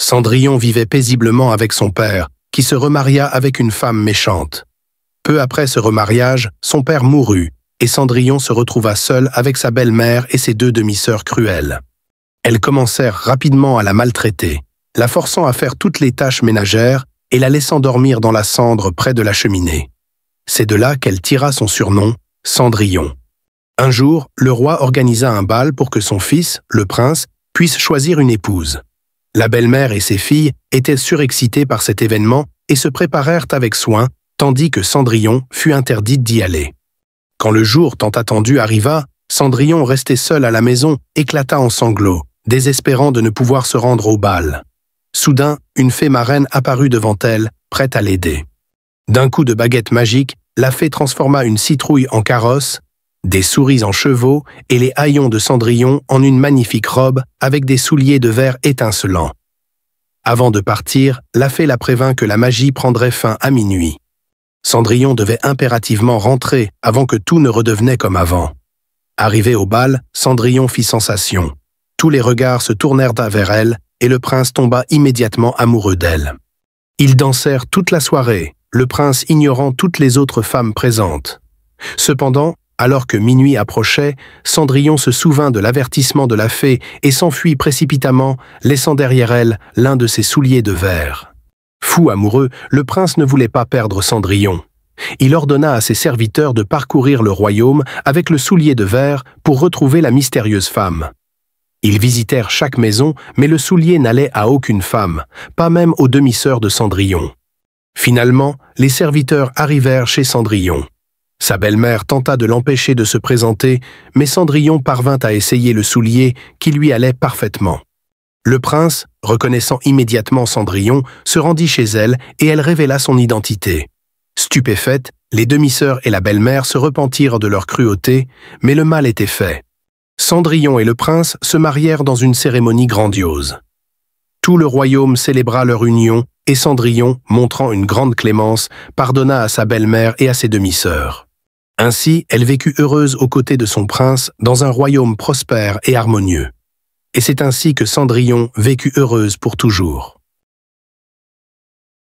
Cendrillon vivait paisiblement avec son père, qui se remaria avec une femme méchante. Peu après ce remariage, son père mourut, et Cendrillon se retrouva seul avec sa belle-mère et ses deux demi-sœurs cruelles. Elles commencèrent rapidement à la maltraiter, la forçant à faire toutes les tâches ménagères et la laissant dormir dans la cendre près de la cheminée. C'est de là qu'elle tira son surnom, Cendrillon. Un jour, le roi organisa un bal pour que son fils, le prince, puisse choisir une épouse. La belle-mère et ses filles étaient surexcitées par cet événement et se préparèrent avec soin, tandis que Cendrillon fut interdite d'y aller. Quand le jour tant attendu arriva, Cendrillon, resté seul à la maison, éclata en sanglots, désespérant de ne pouvoir se rendre au bal. Soudain, une fée marraine apparut devant elle, prête à l'aider. D'un coup de baguette magique, la fée transforma une citrouille en carrosse, des souris en chevaux et les haillons de Cendrillon en une magnifique robe avec des souliers de verre étincelants. Avant de partir, la fée la prévint que la magie prendrait fin à minuit. Cendrillon devait impérativement rentrer avant que tout ne redevenait comme avant. Arrivé au bal, Cendrillon fit sensation. Tous les regards se tournèrent vers elle et le prince tomba immédiatement amoureux d'elle. Ils dansèrent toute la soirée, le prince ignorant toutes les autres femmes présentes. Cependant, alors que minuit approchait, Cendrillon se souvint de l'avertissement de la fée et s'enfuit précipitamment, laissant derrière elle l'un de ses souliers de verre. Fou amoureux, le prince ne voulait pas perdre Cendrillon. Il ordonna à ses serviteurs de parcourir le royaume avec le soulier de verre pour retrouver la mystérieuse femme. Ils visitèrent chaque maison, mais le soulier n'allait à aucune femme, pas même aux demi-sœurs de Cendrillon. Finalement, les serviteurs arrivèrent chez Cendrillon. Sa belle-mère tenta de l'empêcher de se présenter, mais Cendrillon parvint à essayer le soulier qui lui allait parfaitement. Le prince, reconnaissant immédiatement Cendrillon, se rendit chez elle et elle révéla son identité. Stupéfaites, les demi-sœurs et la belle-mère se repentirent de leur cruauté, mais le mal était fait. Cendrillon et le prince se marièrent dans une cérémonie grandiose. Tout le royaume célébra leur union et Cendrillon, montrant une grande clémence, pardonna à sa belle-mère et à ses demi-sœurs. Ainsi, elle vécut heureuse aux côtés de son prince dans un royaume prospère et harmonieux. Et c'est ainsi que Cendrillon vécut heureuse pour toujours.